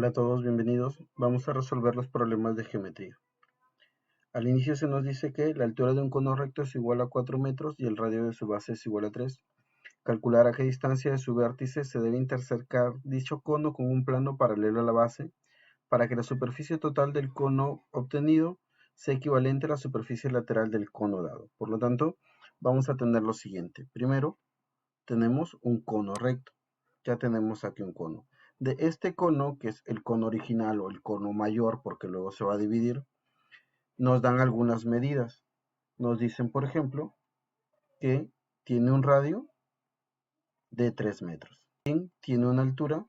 Hola a todos, bienvenidos. Vamos a resolver los problemas de geometría. Al inicio se nos dice que la altura de un cono recto es igual a 4 metros y el radio de su base es igual a 3. Calcular a qué distancia de su vértice se debe intersecar dicho cono con un plano paralelo a la base para que la superficie total del cono obtenido sea equivalente a la superficie lateral del cono dado. Por lo tanto, vamos a tener lo siguiente. Primero, tenemos un cono recto. Ya tenemos aquí un cono. De este cono, que es el cono original o el cono mayor, porque luego se va a dividir, nos dan algunas medidas. Nos dicen, por ejemplo, que tiene un radio de 3 metros. También tiene una altura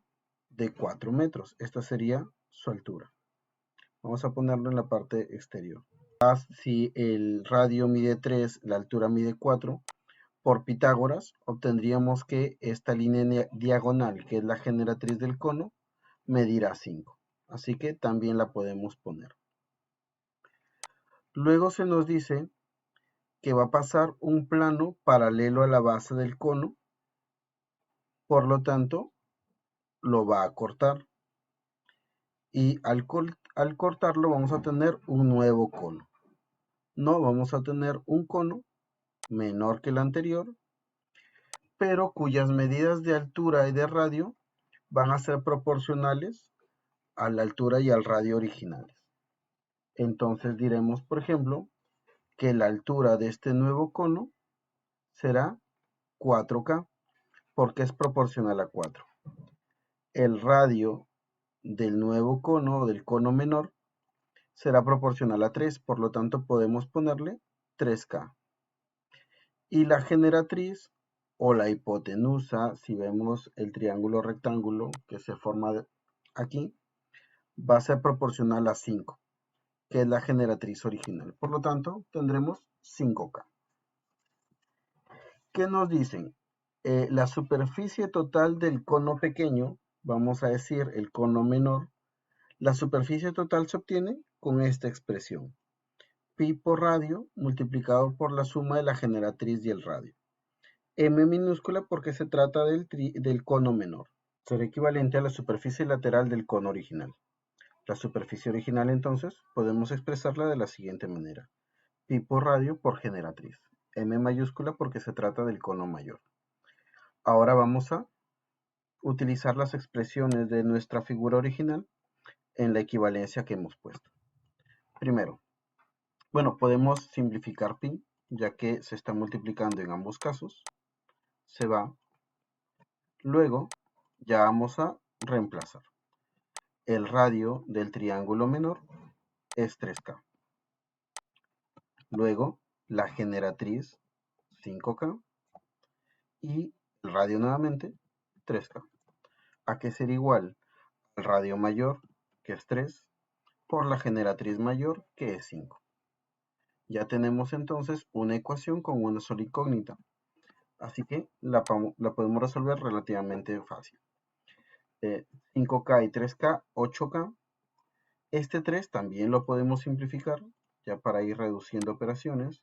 de 4 metros. Esta sería su altura. Vamos a ponerlo en la parte exterior. Si el radio mide 3, la altura mide 4, por Pitágoras obtendríamos que esta línea diagonal, que es la generatriz del cono, medirá 5. Así que también la podemos poner. Luego se nos dice que va a pasar un plano paralelo a la base del cono, por lo tanto, lo va a cortar. Y al cortarlo vamos a tener un nuevo cono. No vamos a tener un cono menor que el anterior, pero cuyas medidas de altura y de radio van a ser proporcionales a la altura y al radio originales. Entonces diremos, por ejemplo, que la altura de este nuevo cono será 4K, porque es proporcional a 4. El radio del nuevo cono o del cono menor será proporcional a 3, por lo tanto podemos ponerle 3K. Y la generatriz o la hipotenusa, si vemos el triángulo rectángulo que se forma aquí, va a ser proporcional a 5, que es la generatriz original. Por lo tanto, tendremos 5K. ¿Qué nos dicen? La superficie total del cono pequeño, vamos a decir el cono menor, la superficie total se obtiene con esta expresión. Pi por radio multiplicado por la suma de la generatriz y el radio. M minúscula porque se trata del cono menor. Será equivalente a la superficie lateral del cono original. La superficie original entonces podemos expresarla de la siguiente manera. Pi por radio por generatriz. M mayúscula porque se trata del cono mayor. Ahora vamos a utilizar las expresiones de nuestra figura original en la equivalencia que hemos puesto. Primero, podemos simplificar pi, ya que se está multiplicando en ambos casos. Se va. Luego, ya vamos a reemplazar. El radio del triángulo menor es 3K. Luego, la generatriz 5K y el radio nuevamente 3K. ¿A qué será igual? El radio mayor, que es 3, por la generatriz mayor, que es 5. Ya tenemos entonces una ecuación con una sola incógnita, así que la podemos resolver relativamente fácil. 5K y 3K, 8K. Este 3 también lo podemos simplificar, ya para ir reduciendo operaciones.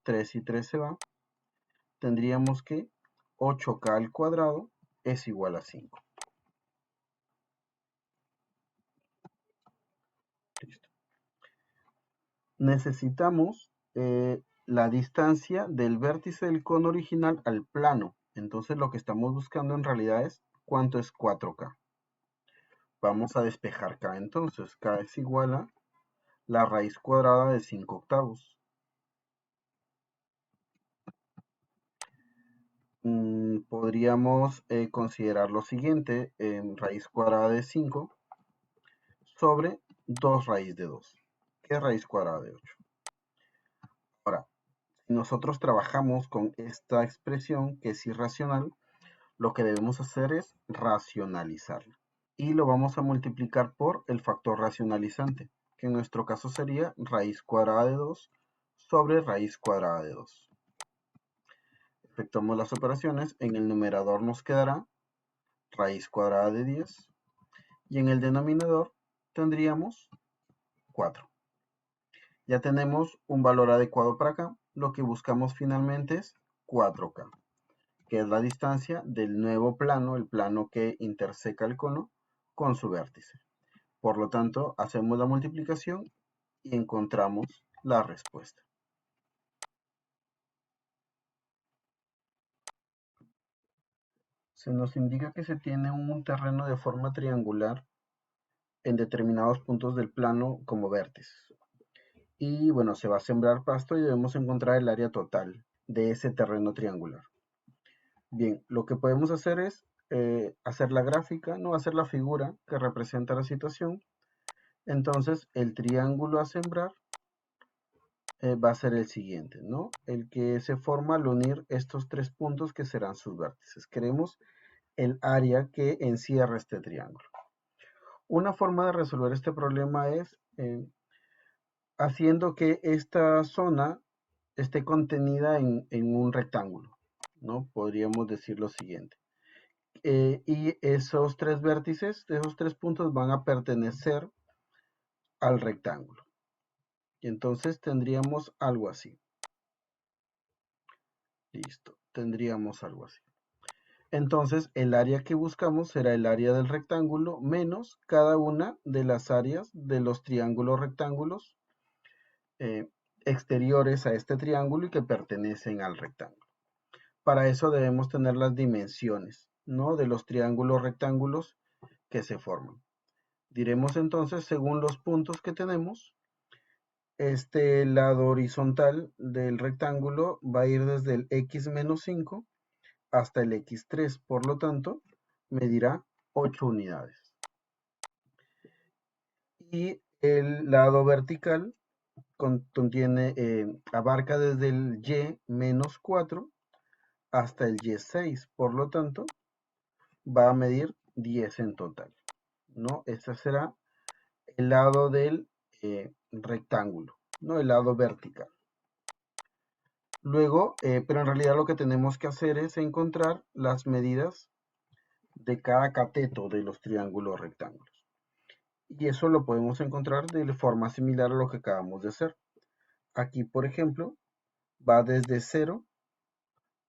3 y 3 se va. Tendríamos que 8K al cuadrado es igual a 5. Listo. Necesitamos la distancia del vértice del cono original al plano. Entonces lo que estamos buscando en realidad es cuánto es 4K. Vamos a despejar K entonces. K es igual a la raíz cuadrada de 5 octavos. Podríamos considerar lo siguiente, raíz cuadrada de 5 sobre 2 raíz de 2, que es raíz cuadrada de 8. Ahora, si nosotros trabajamos con esta expresión que es irracional, lo que debemos hacer es racionalizarla. Y lo vamos a multiplicar por el factor racionalizante, que en nuestro caso sería raíz cuadrada de 2 sobre raíz cuadrada de 2. Efectuamos las operaciones, en el numerador nos quedará raíz cuadrada de 10 y en el denominador tendríamos 4. Ya tenemos un valor adecuado para acá, lo que buscamos finalmente es 4K, que es la distancia del nuevo plano, el plano que interseca el cono con su vértice. Por lo tanto, hacemos la multiplicación y encontramos la respuesta. Se nos indica que se tiene un terreno de forma triangular en determinados puntos del plano como vértices. Y bueno, se va a sembrar pasto y debemos encontrar el área total de ese terreno triangular. Bien, lo que podemos hacer es hacer la gráfica, no hacer la figura que representa la situación. Entonces, el triángulo a sembrar va a ser el siguiente, ¿no? El que se forma al unir estos tres puntos que serán sus vértices. Queremos el área que encierra este triángulo. Una forma de resolver este problema es haciendo que esta zona esté contenida en un rectángulo, ¿no? Podríamos decir lo siguiente. Y esos tres vértices, esos tres puntos van a pertenecer al rectángulo. Y entonces tendríamos algo así. Listo, tendríamos algo así. Entonces, el área que buscamos será el área del rectángulo menos cada una de las áreas de los triángulos rectángulos eh, exteriores a este triángulo y que pertenecen al rectángulo. Para eso debemos tener las dimensiones, ¿no? De los triángulos rectángulos que se forman. Diremos entonces, según los puntos que tenemos, este lado horizontal del rectángulo va a ir desde el x menos 5 hasta el x3, por lo tanto, medirá 8 unidades. Y el lado vertical contiene, abarca desde el y menos 4 hasta el y6, por lo tanto, va a medir 10 en total, ¿no? Este será el lado del rectángulo, ¿no? El lado vertical. Luego, pero en realidad lo que tenemos que hacer es encontrar las medidas de cada cateto de los triángulos rectángulos. Y eso lo podemos encontrar de forma similar a lo que acabamos de hacer. Aquí, por ejemplo, va desde 0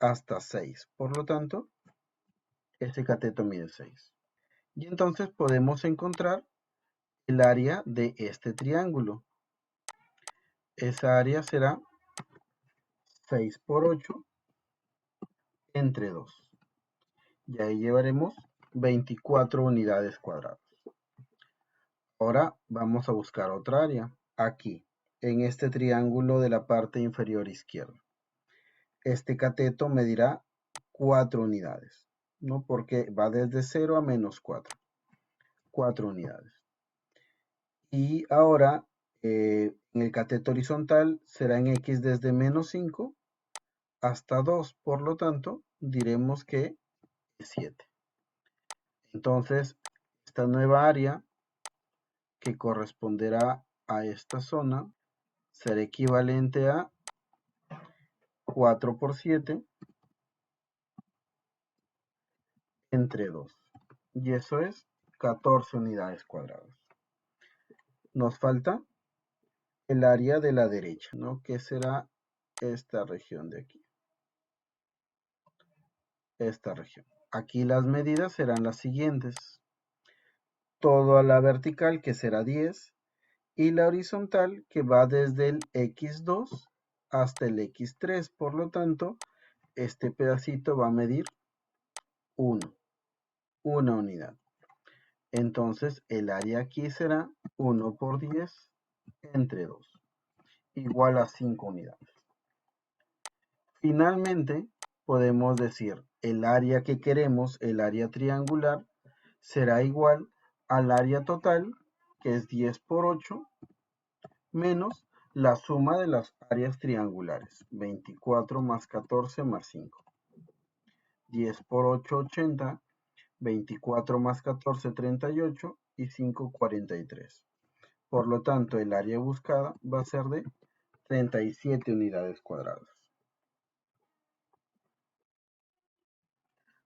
hasta 6. Por lo tanto, este cateto mide 6. Y entonces podemos encontrar el área de este triángulo. Esa área será 6 por 8 entre 2. Y ahí llevaremos 24 unidades cuadradas. Ahora vamos a buscar otra área. Aquí, en este triángulo de la parte inferior izquierda. Este cateto medirá 4 unidades, ¿no? Porque va desde 0 a menos 4. 4 unidades. Y ahora, en el cateto horizontal será en x desde menos 5 hasta 2. Por lo tanto, diremos que es 7. Entonces, esta nueva área que corresponderá a esta zona será equivalente a 4 por 7 entre 2. Y eso es 14 unidades cuadradas. Nos falta el área de la derecha, ¿no? Que será esta región de aquí. Esta región. Aquí las medidas serán las siguientes. Todo a la vertical, que será 10, y la horizontal, que va desde el x2 hasta el x3. Por lo tanto, este pedacito va a medir 1, una unidad. Entonces, el área aquí será 1 por 10 entre 2, igual a 5 unidades. Finalmente, podemos decir el área que queremos, el área triangular, será igual al área total, que es 10 por 8, menos la suma de las áreas triangulares, 24 más 14 más 5. 10 por 8, 80, 24 más 14, 38 y 5, 43. Por lo tanto, el área buscada va a ser de 37 unidades cuadradas.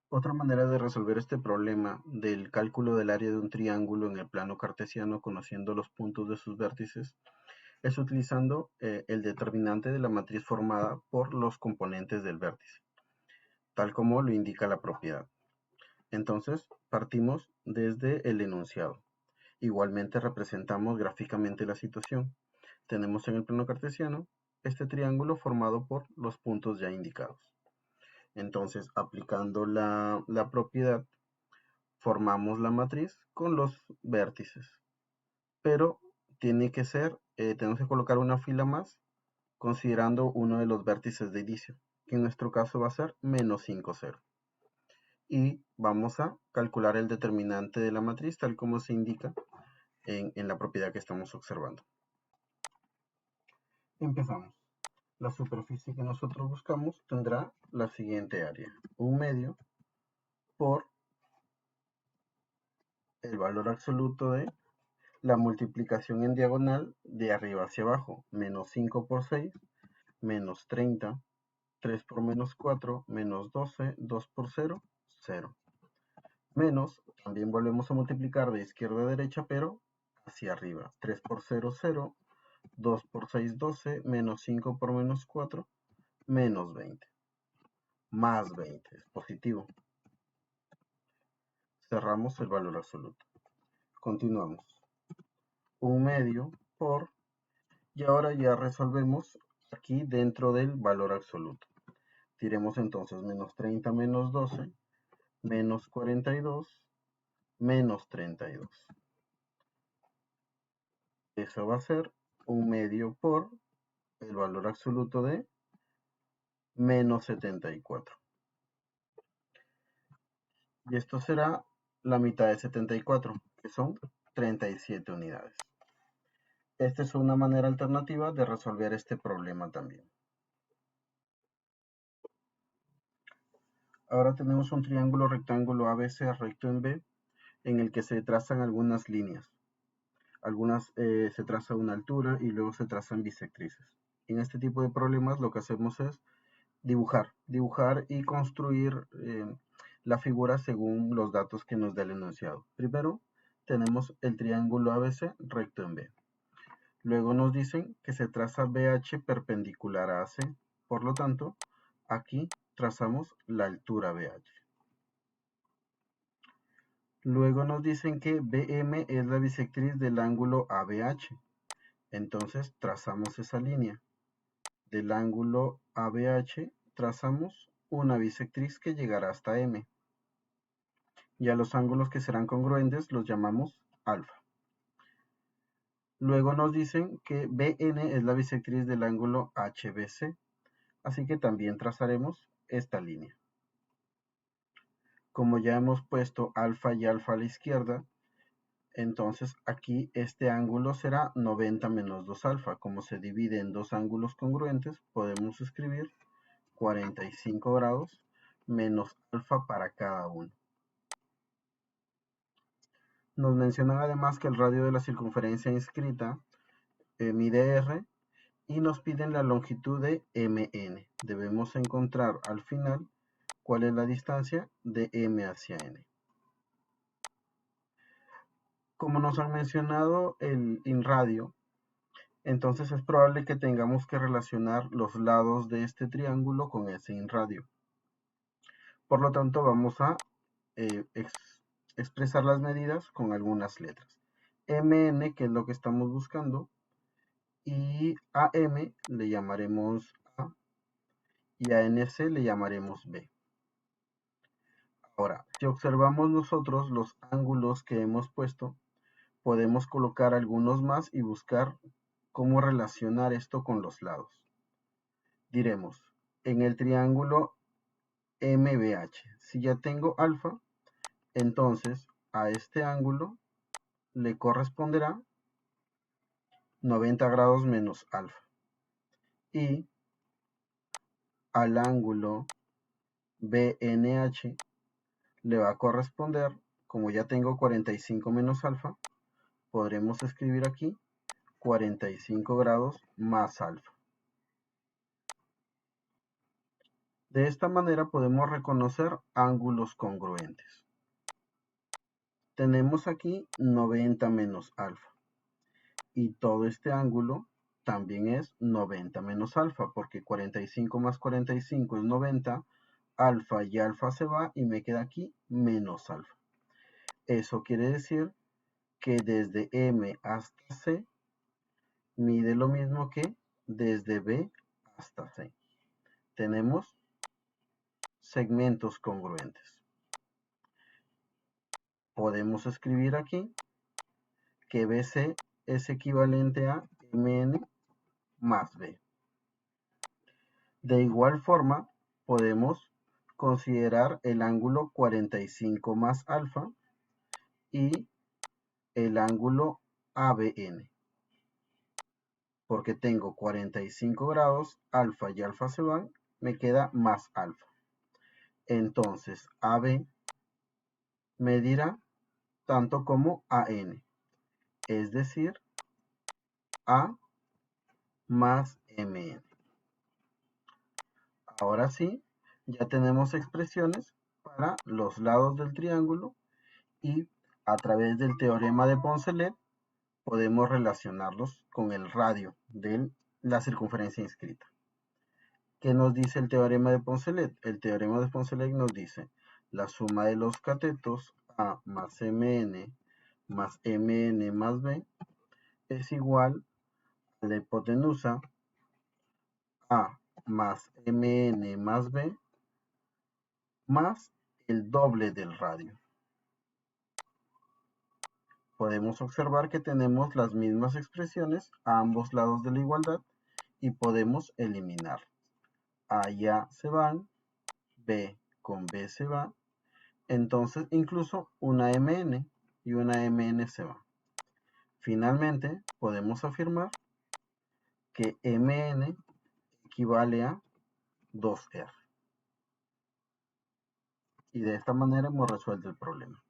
Otra manera de resolver este problema del cálculo del área de un triángulo en el plano cartesiano conociendo los puntos de sus vértices es utilizando el determinante de la matriz formada por los componentes del vértice, tal como lo indica la propiedad. Entonces, partimos desde el enunciado. Igualmente representamos gráficamente la situación. Tenemos en el plano cartesiano este triángulo formado por los puntos ya indicados. Entonces, aplicando la propiedad, formamos la matriz con los vértices. Pero tiene que ser, tenemos que colocar una fila más considerando uno de los vértices de inicio, que en nuestro caso va a ser menos 5, 0. Y vamos a calcular el determinante de la matriz tal como se indica en la propiedad que estamos observando. Empezamos. La superficie que nosotros buscamos tendrá la siguiente área. 1/2 por el valor absoluto de la multiplicación en diagonal de arriba hacia abajo. Menos 5 por 6, menos 30. 3 por menos 4, menos 12, 2 por 0, 0. Menos, también volvemos a multiplicar de izquierda a derecha, pero hacia arriba. 3 por 0, 0. 2 por 6, 12. Menos 5 por menos 4, menos 20. Más 20, es positivo. Cerramos el valor absoluto. Continuamos. 1/2 por, y ahora ya resolvemos aquí dentro del valor absoluto. Tiremos entonces menos 30 menos 12, menos 42, menos 32. Eso va a ser 1/2 por el valor absoluto de menos 74. Y esto será la mitad de 74, que son 37 unidades. Esta es una manera alternativa de resolver este problema también. Ahora tenemos un triángulo rectángulo ABC recto en B, en el que se trazan algunas líneas. Algunas se traza una altura y luego se trazan bisectrices. En este tipo de problemas lo que hacemos es dibujar y construir la figura según los datos que nos da el enunciado. Primero tenemos el triángulo ABC recto en B. Luego nos dicen que se traza BH perpendicular a AC. Por lo tanto, aquí trazamos la altura BH. Luego nos dicen que BM es la bisectriz del ángulo ABH. Entonces trazamos esa línea. Del ángulo ABH trazamos una bisectriz que llegará hasta M. Y a los ángulos que serán congruentes los llamamos alfa. Luego nos dicen que BN es la bisectriz del ángulo HBC. Así que también trazaremos esta línea. Como ya hemos puesto alfa y alfa a la izquierda, entonces aquí este ángulo será 90 menos 2 alfa. Como se divide en dos ángulos congruentes, podemos escribir 45 grados menos alfa para cada uno. Nos mencionan además que el radio de la circunferencia inscrita mide r y nos piden la longitud de mn. Debemos encontrar al final cuál es la distancia de m hacia n. Como nos han mencionado el radio, entonces es probable que tengamos que relacionar los lados de este triángulo con ese inradio. Por lo tanto, vamos a expresar las medidas con algunas letras. Mn, que es lo que estamos buscando, y a m le llamaremos A, y a nc le llamaremos B. Ahora, si observamos nosotros los ángulos que hemos puesto, podemos colocar algunos más y buscar cómo relacionar esto con los lados. Diremos, en el triángulo MBH, si ya tengo alfa, entonces a este ángulo le corresponderá 90 grados menos alfa. Y al ángulo BNH le va a corresponder, como ya tengo 45 menos alfa, podremos escribir aquí 45 grados más alfa. De esta manera podemos reconocer ángulos congruentes. Tenemos aquí 90 menos alfa. Y todo este ángulo también es 90 menos alfa, porque 45 más 45 es 90, alfa y alfa se va y me queda aquí menos alfa. Eso quiere decir que desde M hasta C mide lo mismo que desde B hasta C. Tenemos segmentos congruentes. Podemos escribir aquí que BC es equivalente a MN más B. De igual forma, podemos considerar el ángulo 45 más alfa y el ángulo ABN. Porque tengo 45 grados, alfa y alfa se van, me queda más alfa. Entonces, AB medirá tanto como AN, es decir, A más MN. Ahora sí, ya tenemos expresiones para los lados del triángulo y a través del teorema de Poncelet podemos relacionarlos con el radio de la circunferencia inscrita. ¿Qué nos dice el teorema de Poncelet? El teorema de Poncelet nos dice la suma de los catetos A más MN más MN más B es igual a la hipotenusa A más MN más B más el doble del radio. Podemos observar que tenemos las mismas expresiones a ambos lados de la igualdad y podemos eliminar. A y A se van, B con B se va, entonces incluso una MN y una MN se va. Finalmente, podemos afirmar que MN equivale a 2R. Y de esta manera hemos resuelto el problema.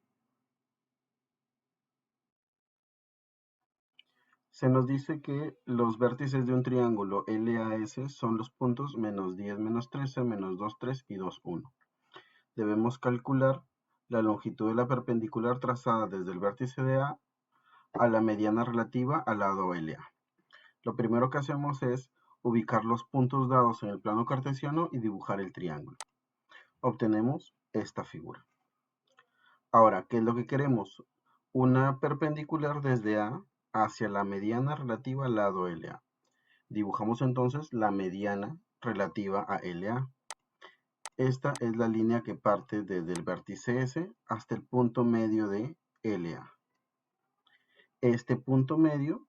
Se nos dice que los vértices de un triángulo LAS son los puntos menos 10, menos 13, menos 2, 3 y 2, 1. Debemos calcular la longitud de la perpendicular trazada desde el vértice de A a la mediana relativa al lado LA. Lo primero que hacemos es ubicar los puntos dados en el plano cartesiano y dibujar el triángulo. Obtenemos esta figura. Ahora, ¿qué es lo que queremos? Una perpendicular desde A hacia la mediana relativa al lado LA. Dibujamos entonces la mediana relativa a LA. Esta es la línea que parte desde el vértice S hasta el punto medio de LA. Este punto medio,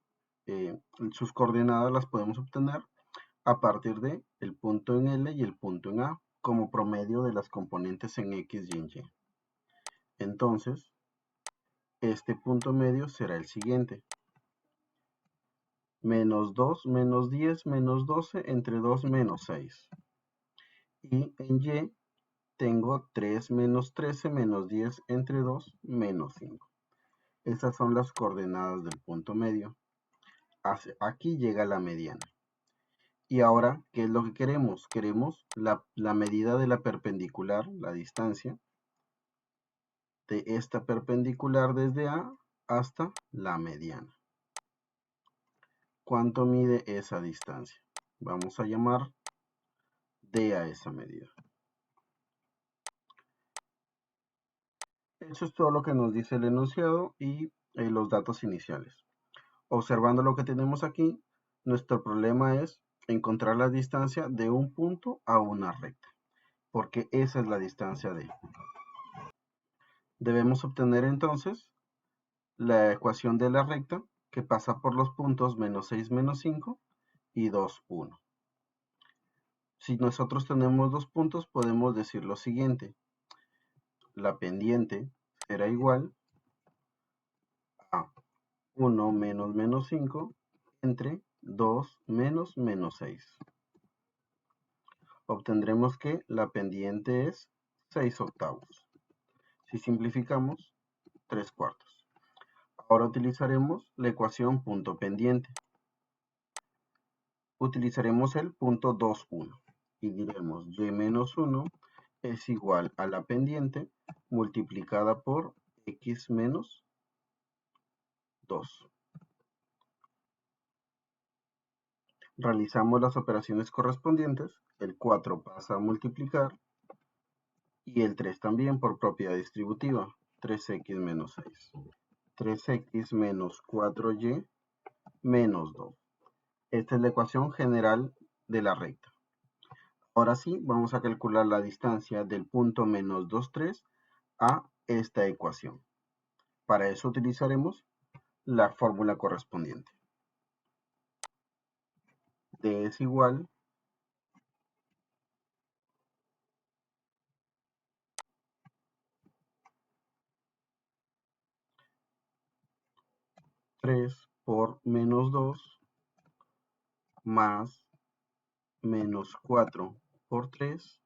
sus coordenadas las podemos obtener a partir de el punto en L y el punto en A como promedio de las componentes en X y en Y. Entonces, este punto medio será el siguiente. Menos 2, menos 10, menos 12, entre 2, menos 6. Y en Y tengo 3, menos 13, menos 10, entre 2, menos 5. Estas son las coordenadas del punto medio. Aquí llega la mediana. Y ahora, ¿qué es lo que queremos? Queremos la medida de la perpendicular, la distancia, de esta perpendicular desde A hasta la mediana. ¿Cuánto mide esa distancia? Vamos a llamar D a esa medida. Eso es todo lo que nos dice el enunciado y los datos iniciales. Observando lo que tenemos aquí, nuestro problema es encontrar la distancia de un punto a una recta, porque esa es la distancia D. Debemos obtener entonces la ecuación de la recta que pasa por los puntos menos 6, menos 5 y 2, 1. Si nosotros tenemos dos puntos, podemos decir lo siguiente. La pendiente será igual a 1 menos menos 5 entre 2 menos menos 6. Obtendremos que la pendiente es 6 octavos. Si simplificamos, 3 cuartos. Ahora utilizaremos la ecuación punto pendiente. Utilizaremos el punto 2, 1 y diremos y menos 1 es igual a la pendiente multiplicada por x menos 2. Realizamos las operaciones correspondientes, el 4 pasa a multiplicar y el 3 también por propiedad distributiva, 3x menos 6. 3x menos 4y menos 2. Esta es la ecuación general de la recta. Ahora sí, vamos a calcular la distancia del punto menos 2, 3 a esta ecuación. Para eso utilizaremos la fórmula correspondiente. D es igual a 3 por menos 2 más menos 4 por 3 .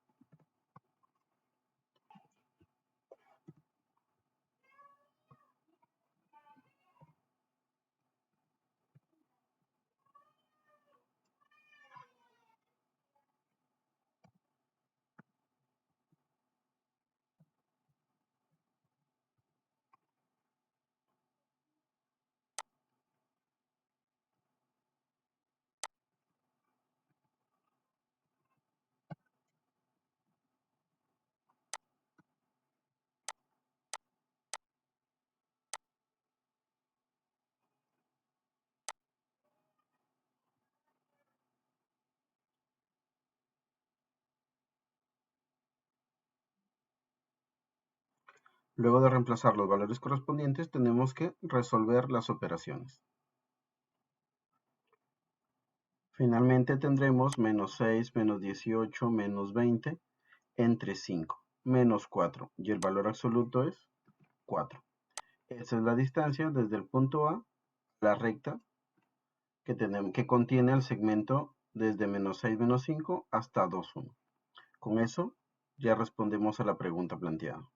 Luego de reemplazar los valores correspondientes, tenemos que resolver las operaciones. Finalmente tendremos menos 6, menos 18, menos 20 entre 5, menos 4, y el valor absoluto es 4. Esa es la distancia desde el punto A a la recta que contiene el segmento desde menos 6, menos 5 hasta 2, 1. Con eso ya respondemos a la pregunta planteada.